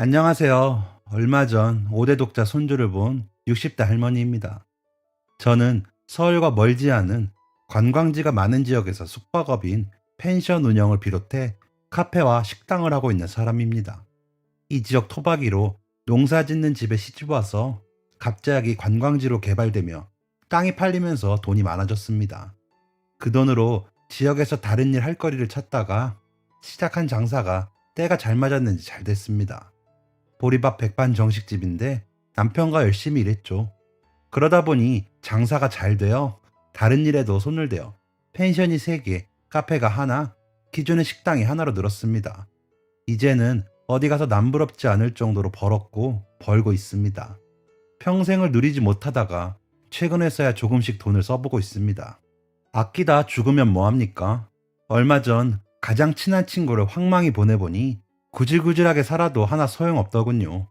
안녕하세요. 얼마 전 5대 독자 손주를 본 60대 할머니입니다. 저는 서울과 멀지 않은 관광지가 많은 지역에서 숙박업인 펜션 운영을 비롯해 카페와 식당을 하고 있는 사람입니다. 이 지역 토박이로 농사 짓는 집에 시집 와서 갑자기 관광지로 개발되며 땅이 팔리면서 돈이 많아졌습니다. 그 돈으로 지역에서 다른 일 할 거리를 찾다가 시작한 장사가 때가 잘 맞았는지 잘 됐습니다. 보리밥 백반 정식집인데 남편과 열심히 일했죠. 그러다 보니 장사가 잘 되어 다른 일에도 손을 대어 펜션이 3개, 카페가 하나, 기존의 식당이 하나로 늘었습니다. 이제는 어디 가서 남부럽지 않을 정도로 벌었고 벌고 있습니다. 평생을 누리지 못하다가 최근에서야 조금씩 돈을 써보고 있습니다. 아끼다 죽으면 뭐합니까? 얼마 전 가장 친한 친구를 황망히 보내보니 구질구질하게 살아도 하나 소용없더군요.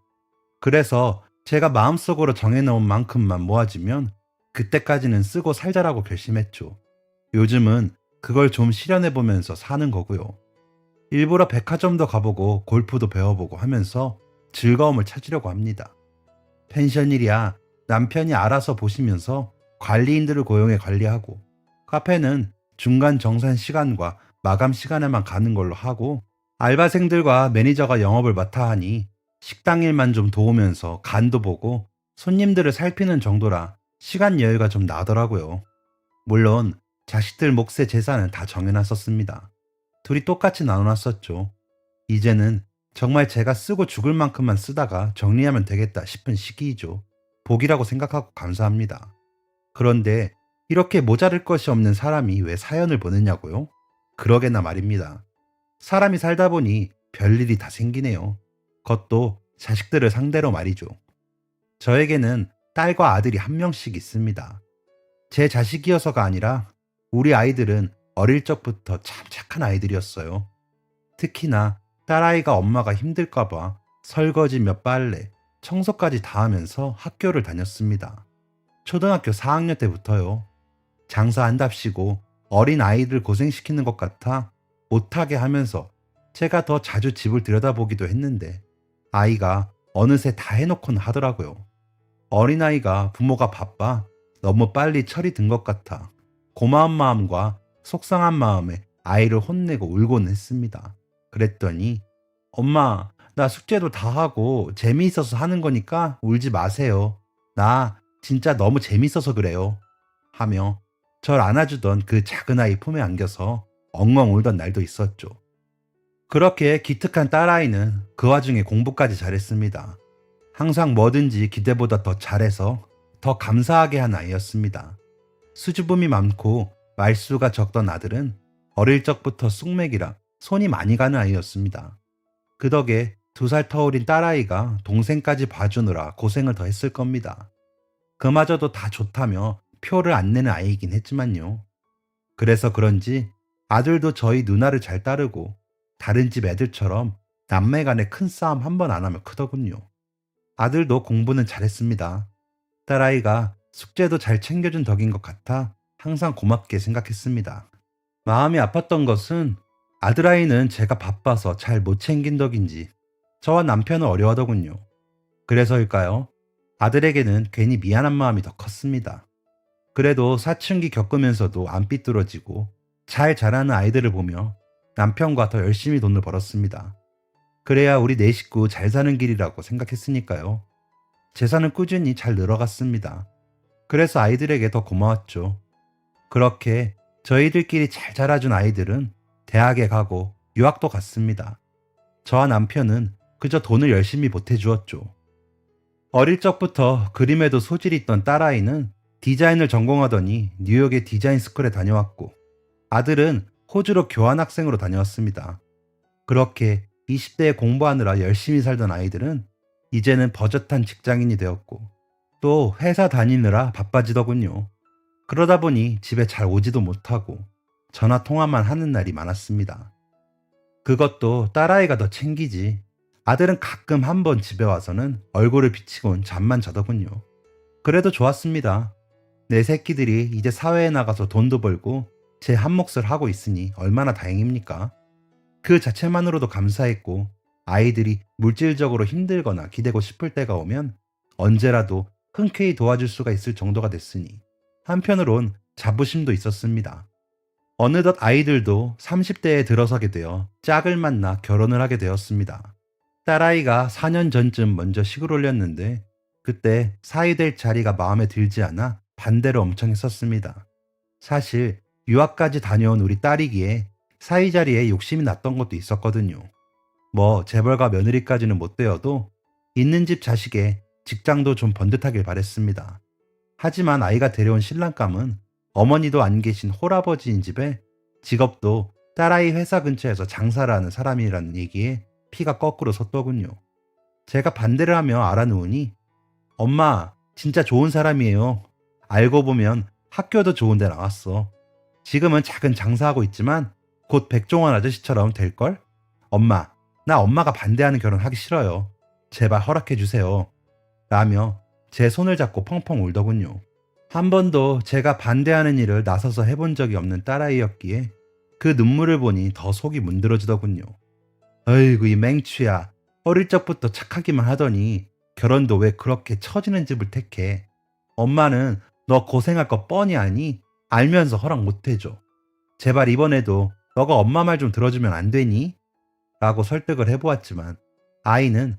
그래서 제가 마음속으로 정해놓은 만큼만 모아지면 그때까지는 쓰고 살자라고 결심했죠. 요즘은 그걸 좀 실현해보면서 사는 거고요. 일부러 백화점도 가보고 골프도 배워보고 하면서 즐거움을 찾으려고 합니다. 펜션일이야 남편이 알아서 보시면서 관리인들을 고용해 관리하고, 카페는 중간 정산 시간과 마감 시간에만 가는 걸로 하고, 알바생들과 매니저가 영업을 맡아 하니 식당 일만 좀 도우면서 간도 보고 손님들을 살피는 정도라 시간 여유가 좀 나더라고요. 물론 자식들 몫의 재산은 다 정해놨었습니다. 둘이 똑같이 나눠놨었죠. 이제는 정말 제가 쓰고 죽을 만큼만 쓰다가 정리하면 되겠다 싶은 시기이죠. 복이라고 생각하고 감사합니다. 그런데 이렇게 모자랄 것이 없는 사람이 왜 사연을 보냈냐고요? 그러게나 말입니다. 사람이 살다 보니 별일이 다 생기네요. 그것도 자식들을 상대로 말이죠. 저에게는 딸과 아들이 한 명씩 있습니다. 제 자식이어서가 아니라 우리 아이들은 어릴 적부터 참 착한 아이들이었어요. 특히나 딸아이가 엄마가 힘들까봐 설거지 몇 빨래, 청소까지 다 하면서 학교를 다녔습니다. 초등학교 4학년 때부터요. 장사한답시고 어린 아이들 고생시키는 것 같아 못하게 하면서 제가 더 자주 집을 들여다보기도 했는데 아이가 어느새 다 해놓고는 하더라고요. 어린아이가 부모가 바빠 너무 빨리 철이 든 것 같아 고마운 마음과 속상한 마음에 아이를 혼내고 울곤 했습니다. 그랬더니 엄마, 나 숙제도 다 하고 재미있어서 하는 거니까 울지 마세요. 나 진짜 너무 재밌어서 그래요. 하며 절 안아주던 그 작은 아이 품에 안겨서 엉엉 울던 날도 있었죠. 그렇게 기특한 딸아이는 그 와중에 공부까지 잘했습니다. 항상 뭐든지 기대보다 더 잘해서 더 감사하게 한 아이였습니다. 수줍음이 많고 말수가 적던 아들은 어릴 적부터 쑥맥이라 손이 많이 가는 아이였습니다. 그 덕에 2살 터울인 딸아이가 동생까지 봐주느라 고생을 더 했을 겁니다. 그마저도 다 좋다며 표를 안 내는 아이이긴 했지만요. 그래서 그런지 아들도 저희 누나를 잘 따르고 다른 집 애들처럼 남매 간에 큰 싸움 한 번 안 하면 크더군요. 아들도 공부는 잘했습니다. 딸아이가 숙제도 잘 챙겨준 덕인 것 같아 항상 고맙게 생각했습니다. 마음이 아팠던 것은 아들아이는 제가 바빠서 잘 못 챙긴 덕인지 저와 남편은 어려워하더군요. 그래서일까요? 아들에게는 괜히 미안한 마음이 더 컸습니다. 그래도 사춘기 겪으면서도 안 삐뚤어지고 잘 자라는 아이들을 보며 남편과 더 열심히 돈을 벌었습니다. 그래야 우리 네 식구 잘 사는 길이라고 생각했으니까요. 재산은 꾸준히 잘 늘어갔습니다. 그래서 아이들에게 더 고마웠죠. 그렇게 저희들끼리 잘 자라준 아이들은 대학에 가고 유학도 갔습니다. 저와 남편은 그저 돈을 열심히 보태주었죠. 어릴 적부터 그림에도 소질이 있던 딸아이는 디자인을 전공하더니 뉴욕의 디자인 스쿨에 다녀왔고, 아들은 호주로 교환학생으로 다녀왔습니다. 그렇게 20대에 공부하느라 열심히 살던 아이들은 이제는 버젓한 직장인이 되었고 또 회사 다니느라 바빠지더군요. 그러다 보니 집에 잘 오지도 못하고 전화 통화만 하는 날이 많았습니다. 그것도 딸아이가 더 챙기지. 아들은 가끔 한번 집에 와서는 얼굴을 비치곤 잠만 자더군요. 그래도 좋았습니다. 내 새끼들이 이제 사회에 나가서 돈도 벌고 제 한 몫을 하고 있으니 얼마나 다행입니까? 그 자체만으로도 감사했고 아이들이 물질적으로 힘들거나 기대고 싶을 때가 오면 언제라도 흔쾌히 도와줄 수가 있을 정도가 됐으니 한편으론 자부심도 있었습니다. 어느덧 아이들도 30대에 들어서게 되어 짝을 만나 결혼을 하게 되었습니다. 딸아이가 4년 전쯤 먼저 식을 올렸는데 그때 사위 될 자리가 마음에 들지 않아 반대를 엄청 했었습니다. 사실 유학까지 다녀온 우리 딸이기에 사위 자리에 욕심이 났던 것도 있었거든요. 뭐 재벌가 며느리까지는 못 되어도 있는 집 자식에 직장도 좀 번듯하길 바랬습니다. 하지만 아이가 데려온 신랑감은 어머니도 안 계신 홀아버지인 집에 직업도 딸아이 회사 근처에서 장사를 하는 사람이라는 얘기에 피가 거꾸로 섰더군요. 제가 반대를 하며 알아놓으니 엄마 진짜 좋은 사람이에요. 알고 보면 학교도 좋은 데 나왔어. 지금은 작은 장사하고 있지만 곧 백종원 아저씨처럼 될걸? 엄마, 나 엄마가 반대하는 결혼 하기 싫어요. 제발 허락해 주세요. 라며 제 손을 잡고 펑펑 울더군요. 한 번도 제가 반대하는 일을 나서서 해본 적이 없는 딸아이였기에 그 눈물을 보니 더 속이 문드러지더군요. 어이구 이 맹추야. 어릴 적부터 착하기만 하더니 결혼도 왜 그렇게 처지는 집을 택해. 엄마는 너 고생할 거 뻔히 아니? 알면서 허락 못 해줘. 제발 이번에도 너가 엄마 말 좀 들어주면 안 되니? 라고 설득을 해보았지만 아이는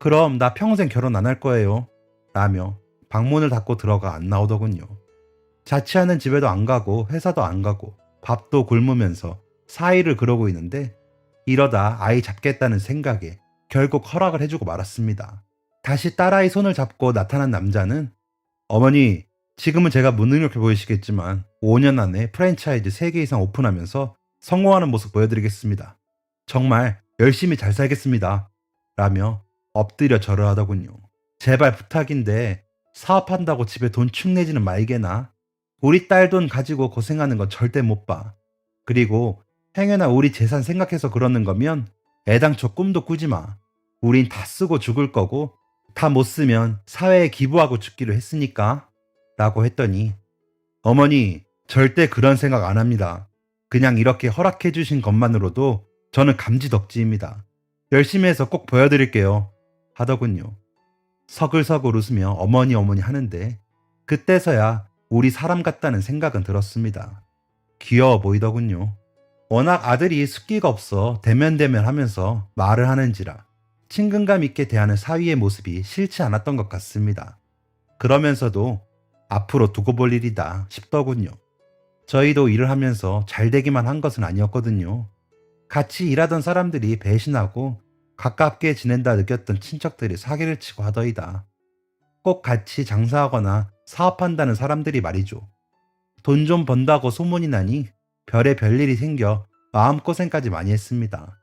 그럼 나 평생 결혼 안 할 거예요. 라며 방문을 닫고 들어가 안 나오더군요. 자취하는 집에도 안 가고 회사도 안 가고 밥도 굶으면서 사이를 그러고 있는데 이러다 아이 잡겠다는 생각에 결국 허락을 해주고 말았습니다. 다시 딸아이 손을 잡고 나타난 남자는 어머니, 지금은 제가 무능력해 보이시겠지만 5년 안에 프랜차이즈 3개 이상 오픈하면서 성공하는 모습 보여드리겠습니다. 정말 열심히 잘 살겠습니다. 라며 엎드려 절을 하더군요. 제발 부탁인데 사업한다고 집에 돈 축 내지는 말게나. 우리 딸 돈 가지고 고생하는 건 절대 못 봐. 그리고 행여나 우리 재산 생각해서 그러는 거면 애당초 꿈도 꾸지 마. 우린 다 쓰고 죽을 거고 다 못 쓰면 사회에 기부하고 죽기로 했으니까. 라고 했더니 어머니 절대 그런 생각 안 합니다. 그냥 이렇게 허락해 주신 것만으로도 저는 감지덕지입니다. 열심히 해서 꼭 보여드릴게요. 하더군요. 서글서글 웃으며 어머니 하는데 그때서야 우리 사람 같다는 생각은 들었습니다. 귀여워 보이더군요. 워낙 아들이 숫기가 없어 대면대면 하면서 말을 하는지라 친근감 있게 대하는 사위의 모습이 싫지 않았던 것 같습니다. 그러면서도 앞으로 두고 볼 일이다 싶더군요. 저희도 일을 하면서 잘 되기만 한 것은 아니었거든요. 같이 일하던 사람들이 배신하고 가깝게 지낸다 느꼈던 친척들이 사기를 치고 하더이다. 꼭 같이 장사하거나 사업한다는 사람들이 말이죠. 돈 좀 번다고 소문이 나니 별의 별일이 생겨 마음고생까지 많이 했습니다.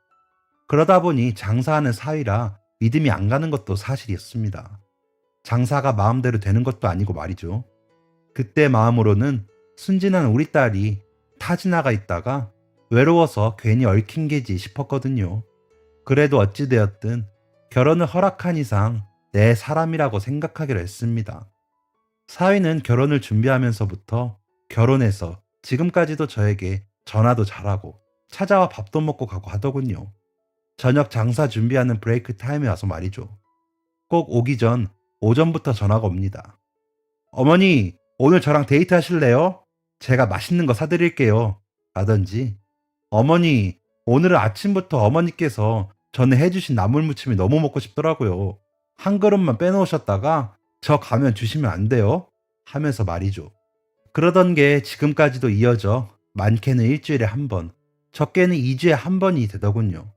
그러다 보니 장사하는 사위라 믿음이 안 가는 것도 사실이었습니다. 장사가 마음대로 되는 것도 아니고 말이죠. 그때 마음으로는 순진한 우리 딸이 타 지나가 있다가 외로워서 괜히 얽힌 게지 싶었거든요. 그래도 어찌되었든 결혼을 허락한 이상 내 사람이라고 생각하기로 했습니다. 사위는 결혼을 준비하면서부터 결혼해서 지금까지도 저에게 전화도 잘하고 찾아와 밥도 먹고 가고 하더군요. 저녁 장사 준비하는 브레이크 타임에 와서 말이죠. 꼭 오기 전 오전부터 전화가 옵니다. 어머니, 오늘 저랑 데이트 하실래요? 제가 맛있는 거 사드릴게요. 라든지 어머니, 오늘은 아침부터 어머니께서 전에 해주신 나물무침이 너무 먹고 싶더라고요. 한 그릇만 빼놓으셨다가 저 가면 주시면 안 돼요? 하면서 말이죠. 그러던 게 지금까지도 이어져 많게는 일주일에 한 번, 적게는 2주에 한 번이 되더군요.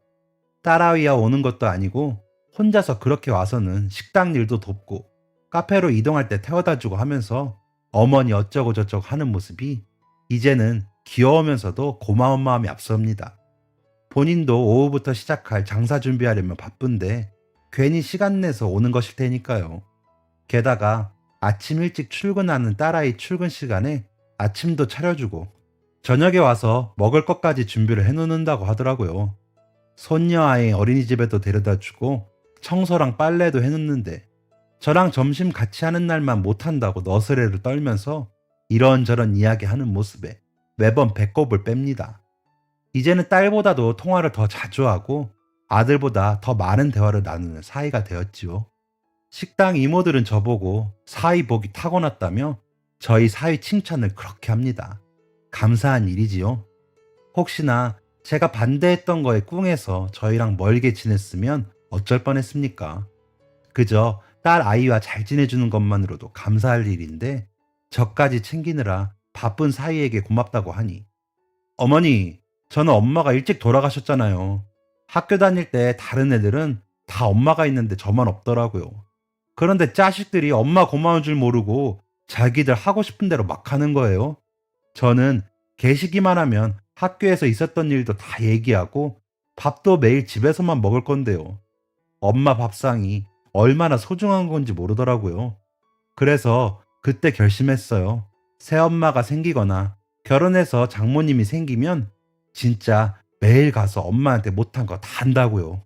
딸아이와 오는 것도 아니고 혼자서 그렇게 와서는 식당 일도 돕고 카페로 이동할 때 태워다주고 하면서 어머니 어쩌고 저쩌고 하는 모습이 이제는 귀여우면서도 고마운 마음이 앞섭니다. 본인도 오후부터 시작할 장사 준비하려면 바쁜데 괜히 시간 내서 오는 것일 테니까요. 게다가 아침 일찍 출근하는 딸아이 출근 시간에 아침도 차려주고 저녁에 와서 먹을 것까지 준비를 해놓는다고 하더라고요. 손녀 아이 어린이집에도 데려다주고 청소랑 빨래도 해놓는데 저랑 점심 같이 하는 날만 못한다고 너스레를 떨면서 이런저런 이야기하는 모습에 매번 배꼽을 뺍니다. 이제는 딸보다도 통화를 더 자주 하고 아들보다 더 많은 대화를 나누는 사이가 되었지요. 식당 이모들은 저보고 사위 복이 타고났다며 저희 사위 칭찬을 그렇게 합니다. 감사한 일이지요. 혹시나 제가 반대했던 거에 꿍해서 저희랑 멀게 지냈으면 어쩔 뻔했습니까? 그저 딸 아이와 잘 지내주는 것만으로도 감사할 일인데 저까지 챙기느라 바쁜 사위에게 고맙다고 하니 어머니, 저는 엄마가 일찍 돌아가셨잖아요. 학교 다닐 때 다른 애들은 다 엄마가 있는데 저만 없더라고요. 그런데 자식들이 엄마 고마운 줄 모르고 자기들 하고 싶은 대로 막 하는 거예요. 저는 계시기만 하면 학교에서 있었던 일도 다 얘기하고 밥도 매일 집에서만 먹을 건데요. 엄마 밥상이 얼마나 소중한 건지 모르더라고요. 그래서 그때 결심했어요. 새엄마가 생기거나 결혼해서 장모님이 생기면 진짜 매일 가서 엄마한테 못한 거 다 한다고요.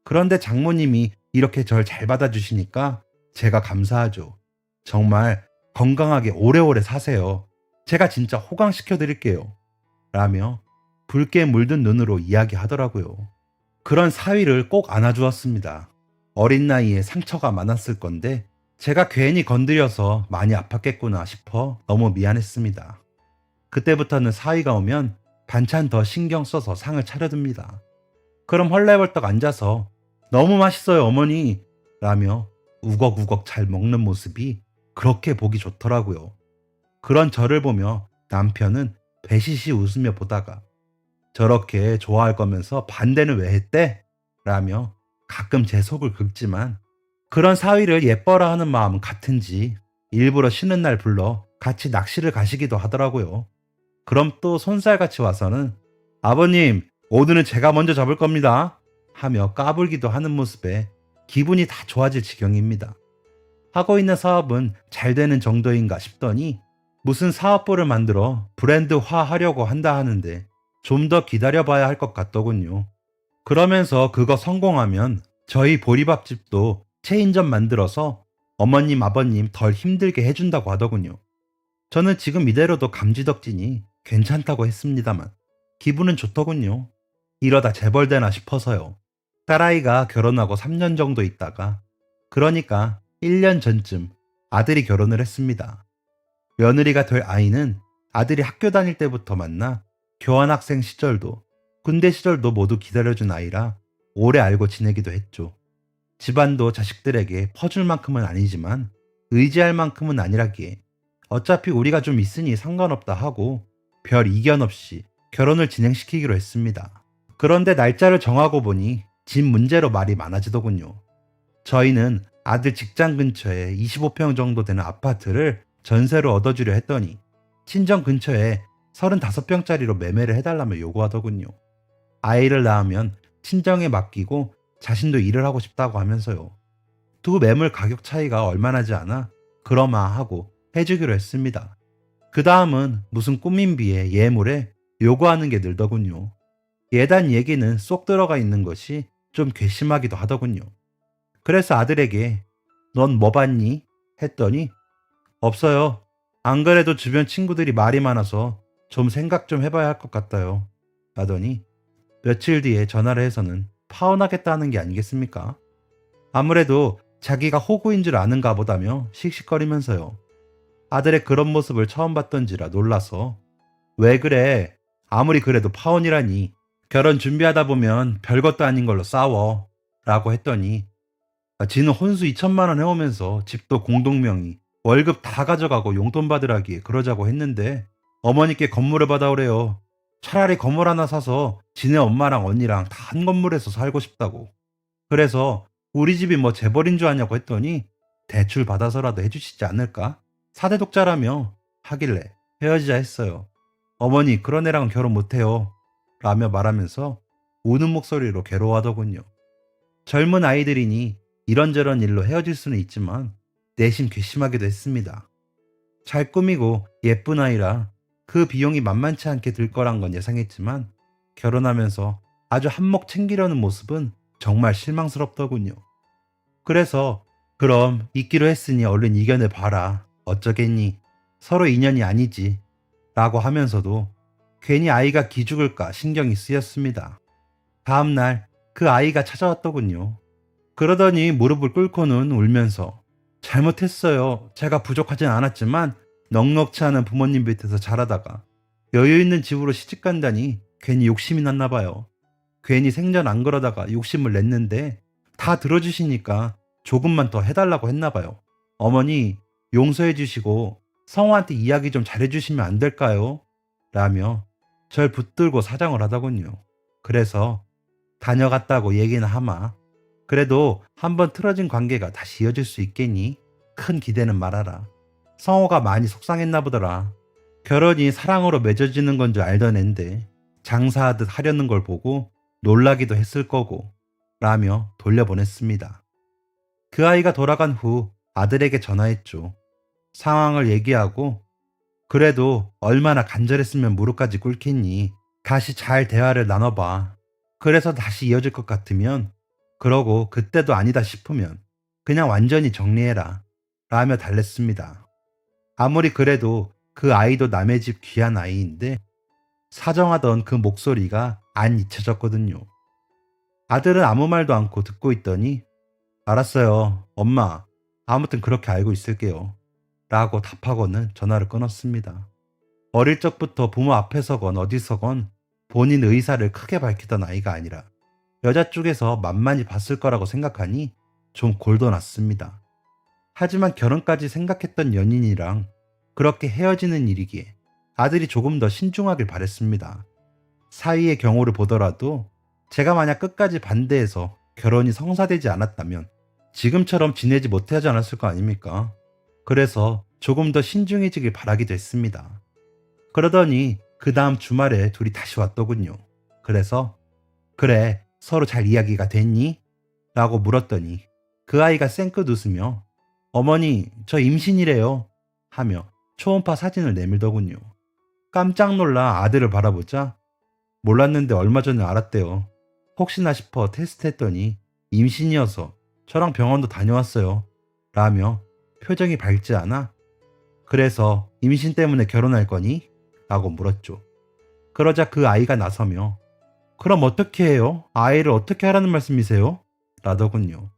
그런데 장모님이 이렇게 절 잘 받아주시니까 제가 감사하죠. 정말 건강하게 오래오래 사세요. 제가 진짜 호강시켜 드릴게요. 라며 붉게 물든 눈으로 이야기하더라고요. 그런 사위를 꼭 안아주었습니다. 어린 나이에 상처가 많았을 건데 제가 괜히 건드려서 많이 아팠겠구나 싶어 너무 미안했습니다. 그때부터는 사위가 오면 반찬 더 신경 써서 상을 차려듭니다. 그럼 헐레벌떡 앉아서 너무 맛있어요 어머니 라며 우걱우걱 잘 먹는 모습이 그렇게 보기 좋더라고요. 그런 저를 보며 남편은 배시시 웃으며 보다가 저렇게 좋아할 거면서 반대는 왜 했대? 라며 가끔 제 속을 긁지만 그런 사위를 예뻐라 하는 마음은 같은지 일부러 쉬는 날 불러 같이 낚시를 가시기도 하더라고요. 그럼 또 손살같이 와서는 아버님, 오늘은 제가 먼저 잡을 겁니다. 하며 까불기도 하는 모습에 기분이 다 좋아질 지경입니다. 하고 있는 사업은 잘 되는 정도인가 싶더니 무슨 사업부를 만들어 브랜드화 하려고 한다 하는데 좀 더 기다려봐야 할 것 같더군요. 그러면서 그거 성공하면 저희 보리밥집도 체인점 만들어서 어머님, 아버님 덜 힘들게 해준다고 하더군요. 저는 지금 이대로도 감지덕지니 괜찮다고 했습니다만 기분은 좋더군요. 이러다 재벌되나 싶어서요. 딸아이가 결혼하고 3년 정도 있다가 그러니까 1년 전쯤 아들이 결혼을 했습니다. 며느리가 될 아이는 아들이 학교 다닐 때부터 만나 교환학생 시절도 군대 시절도 모두 기다려준 아이라 오래 알고 지내기도 했죠. 집안도 자식들에게 퍼줄 만큼은 아니지만 의지할 만큼은 아니라기에 어차피 우리가 좀 있으니 상관없다 하고 별 이견 없이 결혼을 진행시키기로 했습니다. 그런데 날짜를 정하고 보니 집 문제로 말이 많아지더군요. 저희는 아들 직장 근처에 25평 정도 되는 아파트를 전세로 얻어주려 했더니 친정 근처에 35평짜리로 매매를 해달라며 요구하더군요. 아이를 낳으면 친정에 맡기고 자신도 일을 하고 싶다고 하면서요. 두 매물 가격 차이가 얼마 나지 않아 그러마하고 해주기로 했습니다. 그 다음은 무슨 꾸민비에 예물에 요구하는 게 늘더군요. 예단 얘기는 쏙 들어가 있는 것이 좀 괘씸하기도 하더군요. 그래서 아들에게 넌 뭐 봤니? 했더니 없어요. 안 그래도 주변 친구들이 말이 많아서 좀 생각 좀 해봐야 할 것 같아요. 라더니 며칠 뒤에 전화를 해서는 파혼하겠다는 게 아니겠습니까? 아무래도 자기가 호구인 줄 아는가 보다며 씩씩거리면서요. 아들의 그런 모습을 처음 봤던지라 놀라서 왜 그래? 아무리 그래도 파혼이라니 결혼 준비하다 보면 별것도 아닌 걸로 싸워 라고 했더니 지는 혼수 2천만 원 해오면서 집도 공동명의 월급 다 가져가고 용돈 받으라기에 그러자고 했는데 어머니께 건물을 받아오래요. 차라리 건물 하나 사서 지네 엄마랑 언니랑 다 한 건물에서 살고 싶다고. 그래서 우리 집이 뭐 재벌인 줄 아냐고 했더니 대출 받아서라도 해주시지 않을까? 4대 독자라며 하길래 헤어지자 했어요. 어머니 그런 애랑은 결혼 못해요. 라며 말하면서 우는 목소리로 괴로워하더군요. 젊은 아이들이니 이런저런 일로 헤어질 수는 있지만 내심 괘씸하기도 했습니다. 잘 꾸미고 예쁜 아이라 그 비용이 만만치 않게 들 거란 건 예상했지만 결혼하면서 아주 한몫 챙기려는 모습은 정말 실망스럽더군요. 그래서 그럼 있기로 했으니 얼른 이겨내 봐라. 어쩌겠니? 서로 인연이 아니지. 라고 하면서도 괜히 아이가 기죽을까 신경이 쓰였습니다. 다음날 그 아이가 찾아왔더군요. 그러더니 무릎을 꿇고는 울면서 잘못했어요. 제가 부족하진 않았지만 넉넉치 않은 부모님 밑에서 자라다가 여유 있는 집으로 시집 간다니 괜히 욕심이 났나 봐요. 괜히 생전 안 그러다가 욕심을 냈는데 다 들어주시니까 조금만 더 해달라고 했나 봐요. 어머니 용서해 주시고 성우한테 이야기 좀 잘해주시면 안 될까요? 라며 절 붙들고 사정을 하더군요. 그래서 다녀갔다고 얘기는 하마 그래도 한번 틀어진 관계가 다시 이어질 수 있겠니? 큰 기대는 말아라. 성호가 많이 속상했나 보더라. 결혼이 사랑으로 맺어지는 건 줄 알던 앤데 장사하듯 하려는 걸 보고 놀라기도 했을 거고 라며 돌려보냈습니다. 그 아이가 돌아간 후 아들에게 전화했죠. 상황을 얘기하고 그래도 얼마나 간절했으면 무릎까지 꿇겠니? 다시 잘 대화를 나눠봐. 그래서 다시 이어질 것 같으면 그러고 그때도 아니다 싶으면 그냥 완전히 정리해라 라며 달랬습니다. 아무리 그래도 그 아이도 남의 집 귀한 아이인데 사정하던 그 목소리가 안 잊혀졌거든요. 아들은 아무 말도 않고 듣고 있더니 알았어요 엄마 아무튼 그렇게 알고 있을게요 라고 답하고는 전화를 끊었습니다. 어릴 적부터 부모 앞에서건 어디서건 본인 의사를 크게 밝히던 아이가 아니라 여자 쪽에서 만만히 봤을 거라고 생각하니 좀 골도 났습니다. 하지만 결혼까지 생각했던 연인이랑 그렇게 헤어지는 일이기에 아들이 조금 더 신중하길 바랬습니다. 사위의 경우를 보더라도 제가 만약 끝까지 반대해서 결혼이 성사되지 않았다면 지금처럼 지내지 못하지 않았을 거 아닙니까? 그래서 조금 더 신중해지길 바라기도 했습니다. 그러더니 그 다음 주말에 둘이 다시 왔더군요. 그래서 그래 서로 잘 이야기가 됐니? 라고 물었더니 그 아이가 쌩긋 웃으며 어머니 저 임신이래요 하며 초음파 사진을 내밀더군요. 깜짝 놀라 아들을 바라보자 몰랐는데 얼마 전에 알았대요. 혹시나 싶어 테스트했더니 임신이어서 저랑 병원도 다녀왔어요 라며 표정이 밝지 않아 그래서 임신 때문에 결혼할 거니? 라고 물었죠. 그러자 그 아이가 나서며 그럼 어떻게 해요? 아이를 어떻게 하라는 말씀이세요? 라더군요.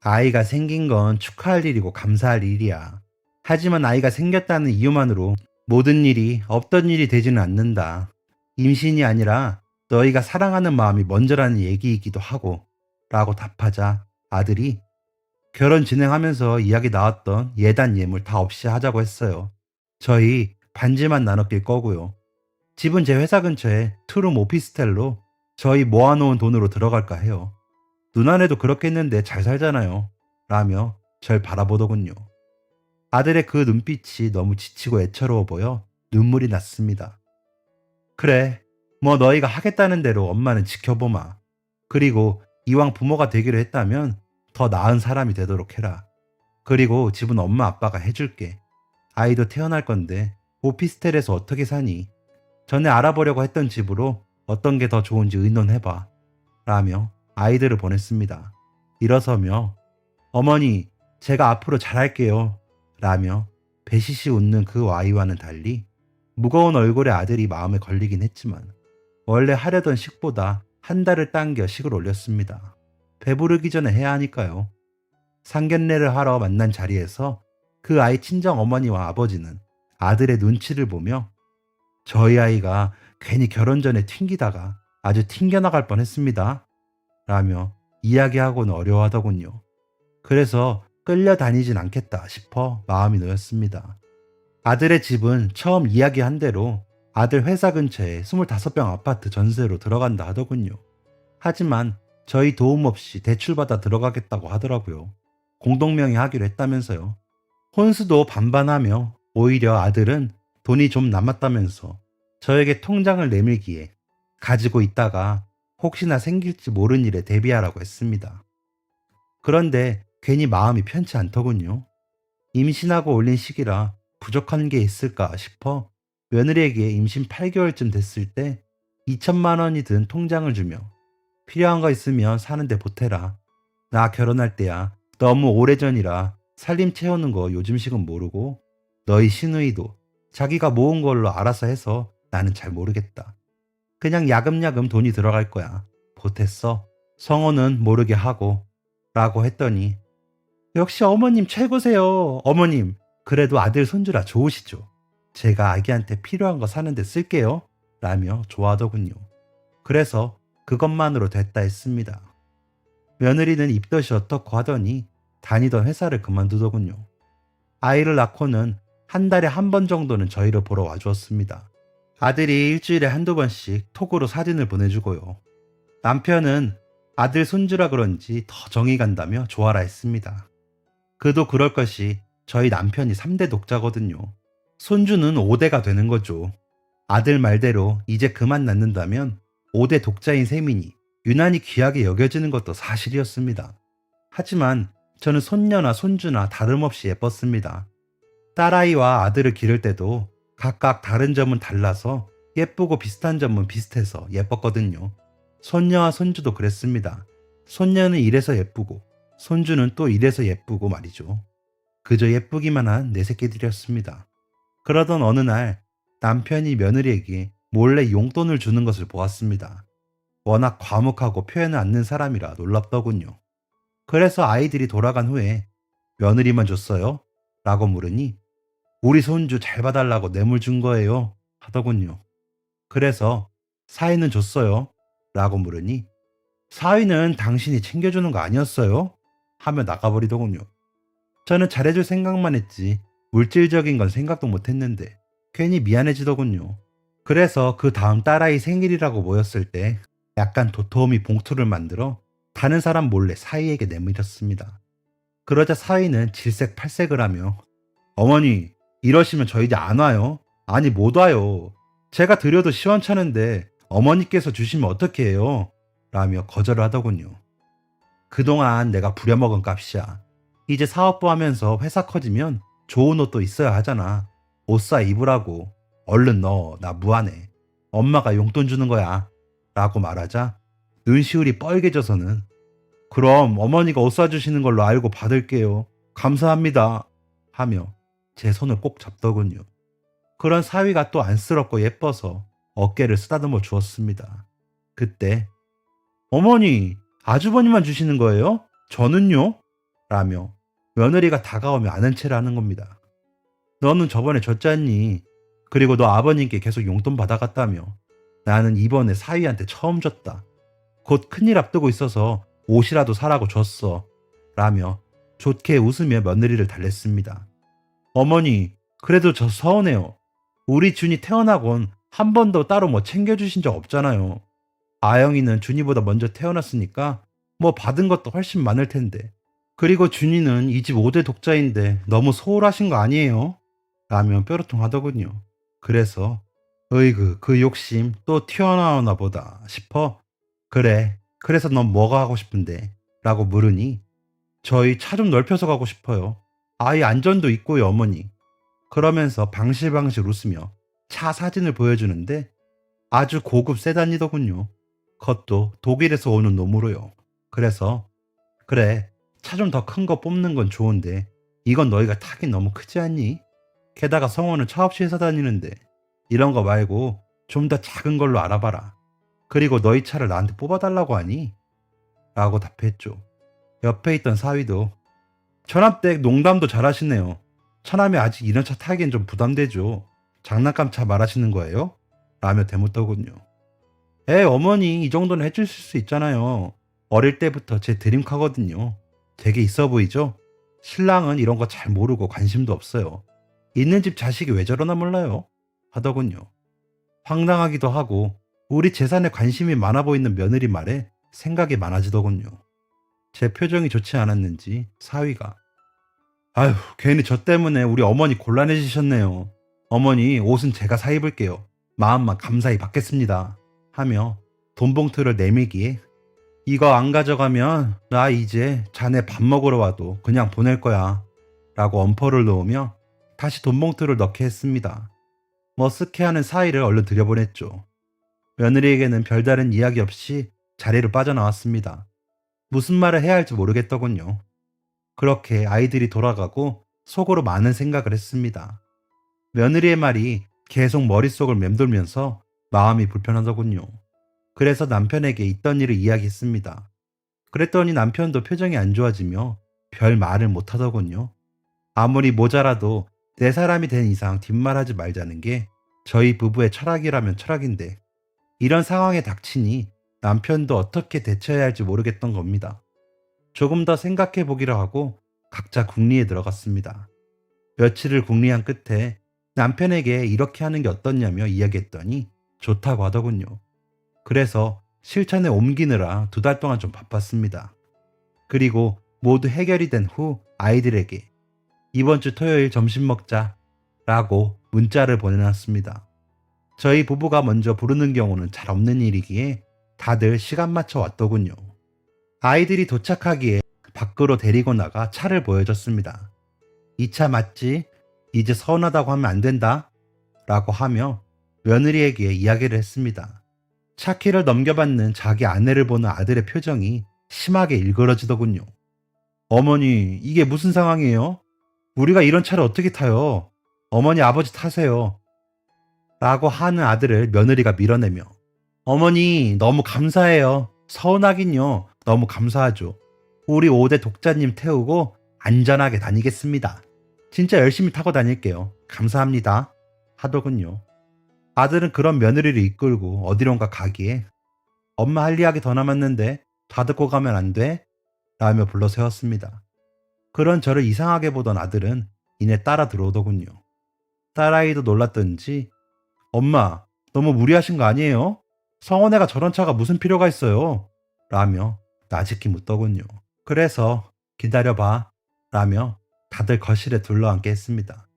아이가 생긴 건 축하할 일이고 감사할 일이야. 하지만 아이가 생겼다는 이유만으로 모든 일이 없던 일이 되지는 않는다. 임신이 아니라 너희가 사랑하는 마음이 먼저라는 얘기이기도 하고 라고 답하자 아들이 결혼 진행하면서 이야기 나왔던 예단 예물 다 없이 하자고 했어요. 저희 반지만 나눠 낄 거고요. 집은 제 회사 근처에 투룸 오피스텔로 저희 모아놓은 돈으로 들어갈까 해요. 누나네도 그렇게 했는데 잘 살잖아요. 라며 절 바라보더군요. 아들의 그 눈빛이 너무 지치고 애처로워 보여 눈물이 났습니다. 그래, 뭐 너희가 하겠다는 대로 엄마는 지켜보마. 그리고 이왕 부모가 되기로 했다면 더 나은 사람이 되도록 해라. 그리고 집은 엄마 아빠가 해줄게. 아이도 태어날 건데 오피스텔에서 어떻게 사니? 전에 알아보려고 했던 집으로 어떤 게 더 좋은지 의논해봐. 라며 아이들을 보냈습니다. 일어서며 어머니 제가 앞으로 잘할게요. 라며 배시시 웃는 그 아이와는 달리 무거운 얼굴의 아들이 마음에 걸리긴 했지만 원래 하려던 식보다 한 달을 당겨 식을 올렸습니다. 배부르기 전에 해야 하니까요. 상견례를 하러 만난 자리에서 그 아이 친정 어머니와 아버지는 아들의 눈치를 보며 저희 아이가 괜히 결혼 전에 튕기다가 아주 튕겨나갈 뻔했습니다. 라며 이야기하고는 어려워하더군요. 그래서 끌려다니진 않겠다 싶어 마음이 놓였습니다. 아들의 집은 처음 이야기한 대로 아들 회사 근처에 25평 아파트 전세로 들어간다 하더군요. 하지만 저희 도움 없이 대출받아 들어가겠다고 하더라고요. 공동명의 하기로 했다면서요. 혼수도 반반하며 오히려 아들은 돈이 좀 남았다면서 저에게 통장을 내밀기에 가지고 있다가 혹시나 생길지 모르는 일에 대비하라고 했습니다. 그런데 괜히 마음이 편치 않더군요. 임신하고 올린 시기라 부족한 게 있을까 싶어 며느리에게 임신 8개월쯤 됐을 때 2천만 원이 든 통장을 주며 필요한 거 있으면 사는데 보태라. 나 결혼할 때야 너무 오래전이라 살림 채우는 거 요즘식은 모르고 너희 시누이도 자기가 모은 걸로 알아서 해서 나는 잘 모르겠다. 그냥 야금야금 돈이 들어갈 거야. 보탰어. 성호는 모르게 하고 라고 했더니 역시 어머님 최고세요. 어머님, 그래도 아들 손주라 좋으시죠. 제가 아기한테 필요한 거 사는데 쓸게요. 라며 좋아하더군요. 그래서 그것만으로 됐다 했습니다. 며느리는 입덧이 어떻고 하더니 다니던 회사를 그만두더군요. 아이를 낳고는 한 달에 한 번 정도는 저희를 보러 와주었습니다. 아들이 일주일에 한두 번씩 톡으로 사진을 보내주고요. 남편은 아들 손주라 그런지 더 정이 간다며 좋아라 했습니다. 그도 그럴 것이 저희 남편이 3대 독자거든요. 손주는 5대가 되는 거죠. 아들 말대로 이제 그만 낳는다면 5대 독자인 셈이니 유난히 귀하게 여겨지는 것도 사실이었습니다. 하지만 저는 손녀나 손주나 다름없이 예뻤습니다. 딸아이와 아들을 기를 때도 각각 다른 점은 달라서 예쁘고 비슷한 점은 비슷해서 예뻤거든요. 손녀와 손주도 그랬습니다. 손녀는 이래서 예쁘고 손주는 또 이래서 예쁘고 말이죠. 그저 예쁘기만 한 내 새끼들이었습니다. 그러던 어느 날 남편이 며느리에게 몰래 용돈을 주는 것을 보았습니다. 워낙 과묵하고 표현을 않는 사람이라 놀랍더군요. 그래서 아이들이 돌아간 후에 며느리만 줬어요? 라고 물으니 우리 손주 잘 봐달라고 뇌물 준 거예요 하더군요. 그래서 사위는 줬어요? 라고 물으니 사위는 당신이 챙겨주는 거 아니었어요? 하며 나가버리더군요. 저는 잘해줄 생각만 했지 물질적인 건 생각도 못했는데 괜히 미안해지더군요. 그래서 그 다음 딸아이 생일이라고 모였을 때 약간 도톰이 봉투를 만들어 다른 사람 몰래 사위에게 내밀었습니다. 그러자 사위는 질색팔색을 하며 어머니 이러시면 저 이제 안 와요. 아니 못 와요. 제가 드려도 시원찮은데 어머니께서 주시면 어떻게 해요? 라며 거절을 하더군요. 그동안 내가 부려먹은 값이야. 이제 사업부 하면서 회사 커지면 좋은 옷도 있어야 하잖아. 옷 사 입으라고. 얼른 넣어. 나 무안해. 엄마가 용돈 주는 거야. 라고 말하자 눈시울이 뻘개져서는 그럼 어머니가 옷 사주시는 걸로 알고 받을게요. 감사합니다. 하며 제 손을 꼭 잡더군요. 그런 사위가 또 안쓰럽고 예뻐서 어깨를 쓰다듬어 주었습니다. 그때 어머니, 아주버님만 주시는 거예요? 저는요? 라며 며느리가 다가오며 아는 체를 하는 겁니다. 너는 저번에 줬잖니. 그리고 너 아버님께 계속 용돈 받아갔다며. 나는 이번에 사위한테 처음 줬다. 곧 큰일 앞두고 있어서 옷이라도 사라고 줬어. 라며 좋게 웃으며 며느리를 달랬습니다. 어머니, 그래도 저 서운해요. 우리 준이 태어나곤 한 번도 따로 뭐 챙겨주신 적 없잖아요. 아영이는 준이보다 먼저 태어났으니까 뭐 받은 것도 훨씬 많을 텐데. 그리고 준이는 이 집 5대 독자인데 너무 소홀하신 거 아니에요? 라며 뾰루통 하더군요. 그래서 으이그 그 욕심 또 튀어나오나 보다 싶어 그래 그래서 넌 뭐가 하고 싶은데? 라고 물으니 저희 차 좀 넓혀서 가고 싶어요. 아이 안전도 있고요 어머니. 그러면서 방실방실 웃으며 차 사진을 보여주는데 아주 고급 세단이더군요. 그것도 독일에서 오는 놈으로요. 그래서 그래 차 좀 더 큰 거 뽑는 건 좋은데 이건 너희가 타긴 너무 크지 않니? 게다가 성호는 차 없이 회사 다니는데 이런 거 말고 좀 더 작은 걸로 알아봐라. 그리고 너희 차를 나한테 뽑아달라고 하니? 라고 답했죠. 옆에 있던 사위도 처남댁 농담도 잘하시네요. 처남이 아직 이런 차 타기엔 좀 부담되죠. 장난감 차 말하시는 거예요? 라며 대묻더군요. 어머니 이 정도는 해주실 수 있잖아요. 어릴 때부터 제 드림카거든요. 되게 있어 보이죠? 신랑은 이런 거 잘 모르고 관심도 없어요. 있는 집 자식이 왜 저러나 몰라요? 하더군요. 황당하기도 하고 우리 재산에 관심이 많아 보이는 며느리 말에 생각이 많아지더군요. 제 표정이 좋지 않았는지 사위가 아휴 괜히 저 때문에 우리 어머니 곤란해지셨네요. 어머니 옷은 제가 사 입을게요. 마음만 감사히 받겠습니다. 하며 돈 봉투를 내밀기에 이거 안 가져가면 나 이제 자네 밥 먹으러 와도 그냥 보낼 거야. 라고 엄포를 놓으며 다시 돈 봉투를 넣게 했습니다. 머쓱해하는 사위를 얼른 들여보냈죠. 며느리에게는 별다른 이야기 없이 자리로 빠져나왔습니다. 무슨 말을 해야 할지 모르겠더군요. 그렇게 아이들이 돌아가고 속으로 많은 생각을 했습니다. 며느리의 말이 계속 머릿속을 맴돌면서 마음이 불편하더군요. 그래서 남편에게 있던 일을 이야기했습니다. 그랬더니 남편도 표정이 안 좋아지며 별 말을 못 하더군요. 아무리 모자라도 내 사람이 된 이상 뒷말하지 말자는 게 저희 부부의 철학이라면 철학인데, 이런 상황에 닥치니 남편도 어떻게 대처해야 할지 모르겠던 겁니다. 조금 더 생각해 보기로 하고 각자 궁리에 들어갔습니다. 며칠을 궁리한 끝에 남편에게 이렇게 하는 게 어떻냐며 이야기했더니 좋다고 하더군요. 그래서 실천에 옮기느라 2달 동안 좀 바빴습니다. 그리고 모두 해결이 된 후 아이들에게 이번 주 토요일 점심 먹자 라고 문자를 보내놨습니다. 저희 부부가 먼저 부르는 경우는 잘 없는 일이기에 다들 시간 맞춰 왔더군요. 아이들이 도착하기에 밖으로 데리고 나가 차를 보여줬습니다. 이 차 맞지? 이제 서운하다고 하면 안 된다 라고 하며 며느리에게 이야기를 했습니다. 차 키를 넘겨받는 자기 아내를 보는 아들의 표정이 심하게 일그러지더군요. 어머니, 이게 무슨 상황이에요? 우리가 이런 차를 어떻게 타요? 어머니, 아버지 타세요. 라고 하는 아들을 며느리가 밀어내며, 어머니, 너무 감사해요. 서운하긴요. 너무 감사하죠. 우리 5대 독자님 태우고 안전하게 다니겠습니다. 진짜 열심히 타고 다닐게요. 감사합니다. 하더군요. 아들은 그런 며느리를 이끌고 어디론가 가기에, 엄마 할 이야기 더 남았는데 다 듣고 가면 안 돼? 라며 불러 세웠습니다. 그런 저를 이상하게 보던 아들은 이내 따라 들어오더군요. 딸아이도 놀랐던지, 엄마, 너무 무리하신 거 아니에요? 성원애가 저런 차가 무슨 필요가 있어요? 라며 나직히 묻더군요. 그래서 기다려봐 라며 다들 거실에 둘러앉게 했습니다.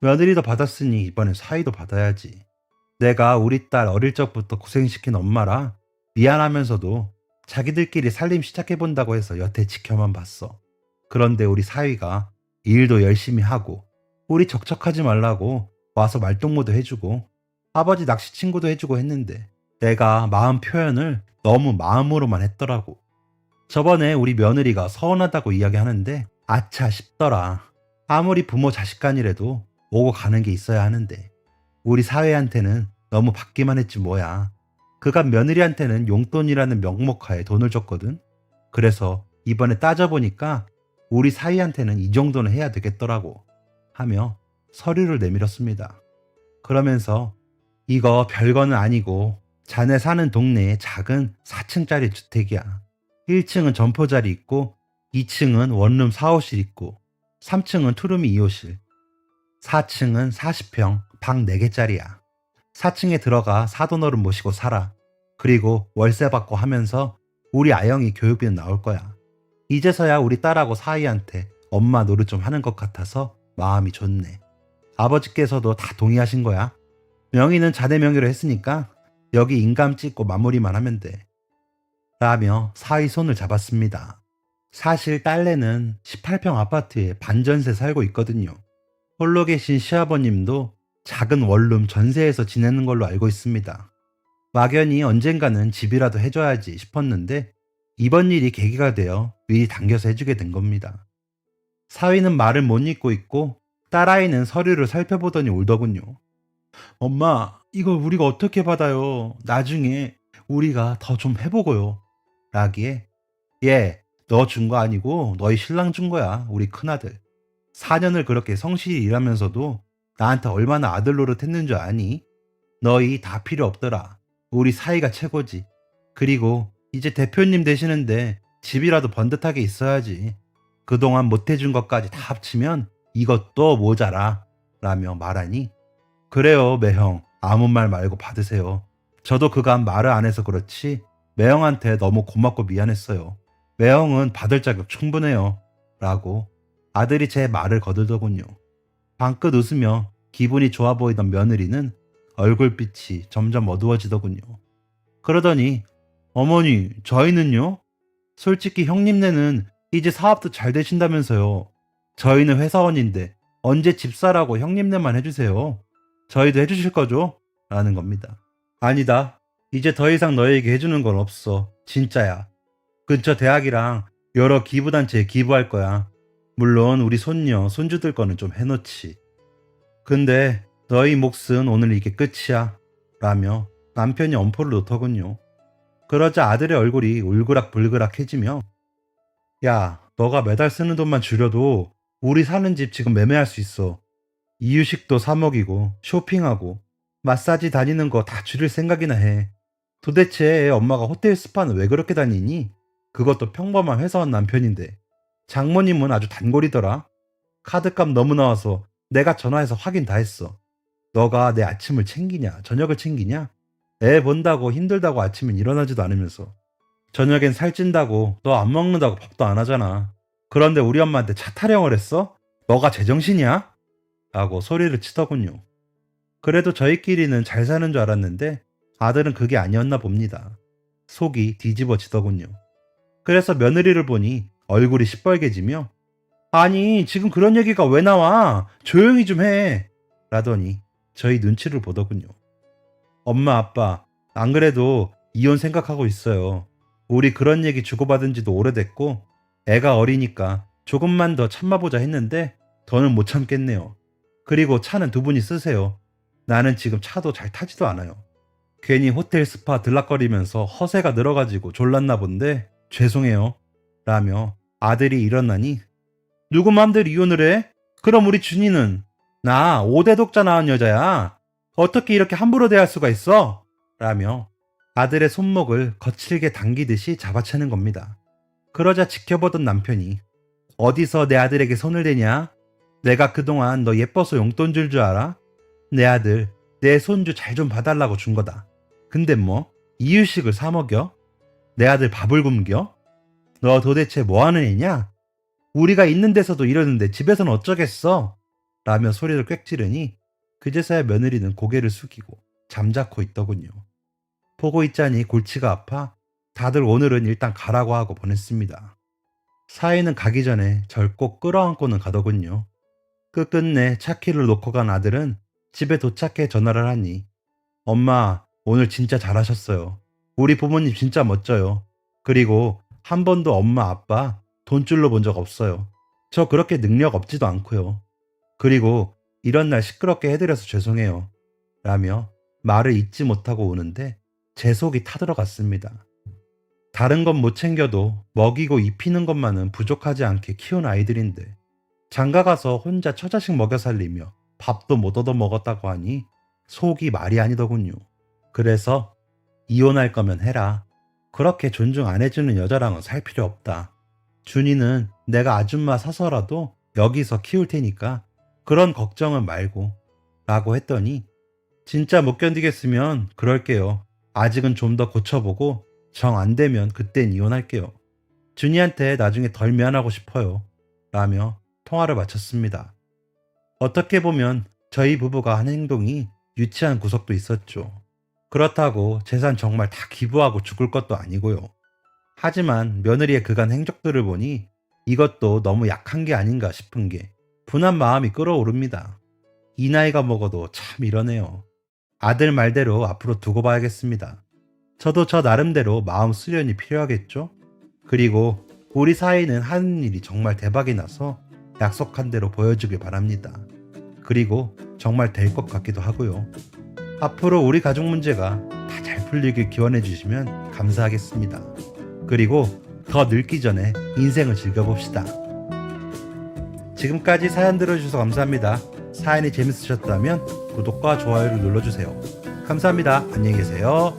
며느리도 받았으니 이번엔 사위도 받아야지. 내가 우리 딸 어릴 적부터 고생시킨 엄마라 미안하면서도 자기들끼리 살림 시작해본다고 해서 여태 지켜만 봤어. 그런데 우리 사위가 일도 열심히 하고 우리 적적하지 말라고 와서 말동무도 해주고 아버지 낚시 친구도 해주고 했는데 내가 마음 표현을 너무 마음으로만 했더라고. 저번에 우리 며느리가 서운하다고 이야기하는데 아차 싶더라. 아무리 부모 자식 간이라도 오고 가는 게 있어야 하는데 우리 사회한테는 너무 받기만 했지 뭐야. 그간 며느리한테는 용돈이라는 명목하에 돈을 줬거든. 그래서 이번에 따져보니까 우리 사위한테는 이 정도는 해야 되겠더라고 하며 서류를 내밀었습니다. 그러면서 이거 별거는 아니고 자네 사는 동네에 작은 4층짜리 주택이야. 1층은 점포자리 있고 2층은 원룸 4호실 있고 3층은 투룸이 2호실, 4층은 40평 방 4개짜리야. 4층에 들어가 사돈어른 모시고 살아. 그리고 월세 받고 하면서 우리 아영이 교육비는 나올 거야. 이제서야 우리 딸하고 사위한테 엄마 노릇 좀 하는 것 같아서 마음이 좋네. 아버지께서도 다 동의하신 거야. 명의는 자네 명의로 했으니까 여기 인감 찍고 마무리만 하면 돼. 라며 사위 손을 잡았습니다. 사실 딸내는 18평 아파트에 반전세 살고 있거든요. 홀로 계신 시아버님도 작은 원룸 전세에서 지내는 걸로 알고 있습니다. 막연히 언젠가는 집이라도 해줘야지 싶었는데 이번 일이 계기가 되어 미리 당겨서 해주게 된 겁니다. 사위는 말을 못 잇고 있고 딸아이는 서류를 살펴보더니 울더군요. 엄마, 이걸 우리가 어떻게 받아요? 나중에 우리가 더 좀 해보고요. 라기에, 얘, 너 준 거 아니고 너희 신랑 준 거야, 우리 큰아들. 4년을 그렇게 성실히 일하면서도 나한테 얼마나 아들 노릇 했는 줄 아니? 너희 다 필요 없더라. 우리 사이가 최고지. 그리고 이제 대표님 되시는데 집이라도 번듯하게 있어야지. 그동안 못 해준 것까지 다 합치면 이것도 모자라. 라며 말하니, 그래요, 매형. 아무 말 말고 받으세요. 저도 그간 말을 안 해서 그렇지 매형한테 너무 고맙고 미안했어요. 매형은 받을 자격 충분해요. 라고 아들이 제 말을 거들더군요. 방긋 웃으며 기분이 좋아 보이던 며느리는 얼굴빛이 점점 어두워지더군요. 그러더니, 어머니, 저희는요? 솔직히 형님네는 이제 사업도 잘 되신다면서요. 저희는 회사원인데 언제 집사라고 형님네만 해주세요. 저희도 해주실 거죠? 라는 겁니다. 아니다. 이제 더 이상 너희에게 해주는 건 없어. 진짜야. 근처 대학이랑 여러 기부단체에 기부할 거야. 물론 우리 손녀, 손주들 거는 좀 해놓지. 근데 너희 몫은 오늘 이게 끝이야. 라며 남편이 엄포를 놓더군요. 그러자 아들의 얼굴이 울그락불그락해지며 야, 너가 매달 쓰는 돈만 줄여도 우리 사는 집 지금 매매할 수 있어. 이유식도 사 먹이고 쇼핑하고 마사지 다니는 거 다 줄일 생각이나 해. 도대체 엄마가 호텔 스파는 왜 그렇게 다니니? 그것도 평범한 회사원 남편인데. 장모님은 아주 단골이더라. 카드값 너무 나와서 내가 전화해서 확인 다 했어. 너가 내 아침을 챙기냐, 저녁을 챙기냐? 애 본다고 힘들다고 아침엔 일어나지도 않으면서. 저녁엔 살찐다고 너 안 먹는다고 밥도 안 하잖아. 그런데 우리 엄마한테 차 타령을 했어? 너가 제정신이야? 라고 소리를 치더군요. 그래도 저희끼리는 잘 사는 줄 알았는데 아들은 그게 아니었나 봅니다. 속이 뒤집어지더군요. 그래서 며느리를 보니 얼굴이 시뻘개지며 아니 지금 그런 얘기가 왜 나와? 조용히 좀 해. 라더니 저희 눈치를 보더군요. 엄마 아빠 안 그래도 이혼 생각하고 있어요. 우리 그런 얘기 주고받은 지도 오래됐고 애가 어리니까 조금만 더 참아보자 했는데 더는 못 참겠네요. 그리고 차는 두 분이 쓰세요. 나는 지금 차도 잘 타지도 않아요. 괜히 호텔 스파 들락거리면서 허세가 늘어가지고 졸랐나 본데 죄송해요. 라며 아들이 일어나니 누구 맘대로 이혼을 해? 그럼 우리 준이는 나 5대 독자 낳은 여자야. 어떻게 이렇게 함부로 대할 수가 있어? 라며 아들의 손목을 거칠게 당기듯이 잡아채는 겁니다. 그러자 지켜보던 남편이 어디서 내 아들에게 손을 대냐? 내가 그동안 너 예뻐서 용돈 줄 줄 알아? 내 아들, 내 손주 잘 좀 봐달라고 준 거다. 근데 뭐 이유식을 사 먹여? 내 아들 밥을 굶겨? 너 도대체 뭐 하는 애냐? 우리가 있는 데서도 이러는데 집에서는 어쩌겠어? 라며 소리를 꽥 지르니 그제서야 며느리는 고개를 숙이고 잠자코 있더군요. 보고 있자니 골치가 아파 다들 오늘은 일단 가라고 하고 보냈습니다. 사위는 가기 전에 절 꼭 끌어안고는 가더군요. 끝끝내 차키를 놓고 간 아들은 집에 도착해 전화를 하니 엄마 오늘 진짜 잘하셨어요. 우리 부모님 진짜 멋져요. 그리고 한 번도 엄마 아빠 돈줄로 본 적 없어요. 저 그렇게 능력 없지도 않고요. 그리고 이런 날 시끄럽게 해드려서 죄송해요. 라며 말을 잊지 못하고 우는데 제 속이 타들어갔습니다. 다른 건 못 챙겨도 먹이고 입히는 것만은 부족하지 않게 키운 아이들인데 장가가서 혼자 처자식 먹여 살리며 밥도 못 얻어 먹었다고 하니 속이 말이 아니더군요. 그래서 이혼할 거면 해라. 그렇게 존중 안 해주는 여자랑은 살 필요 없다. 준이는 내가 아줌마 사서라도 여기서 키울 테니까 그런 걱정은 말고 라고 했더니 진짜 못 견디겠으면 그럴게요. 아직은 좀 더 고쳐보고 정 안 되면 그땐 이혼할게요. 준이한테 나중에 덜 미안하고 싶어요. 라며 통화를 마쳤습니다. 어떻게 보면 저희 부부가 한 행동이 유치한 구석도 있었죠. 그렇다고 재산 정말 다 기부하고 죽을 것도 아니고요. 하지만 며느리의 그간 행적들을 보니 이것도 너무 약한 게 아닌가 싶은 게 분한 마음이 끓어오릅니다. 이 나이가 먹어도 참 이러네요. 아들 말대로 앞으로 두고 봐야겠습니다. 저도 저 나름대로 마음 수련이 필요하겠죠? 그리고 우리 사이는 하는 일이 정말 대박이 나서 약속한 대로 보여주길 바랍니다. 그리고 정말 될 것 같기도 하고요. 앞으로 우리 가족 문제가 다 잘 풀리길 기원해 주시면 감사하겠습니다. 그리고 더 늙기 전에 인생을 즐겨봅시다. 지금까지 사연 들어주셔서 감사합니다. 사연이 재밌으셨다면 구독과 좋아요를 눌러주세요. 감사합니다. 안녕히 계세요.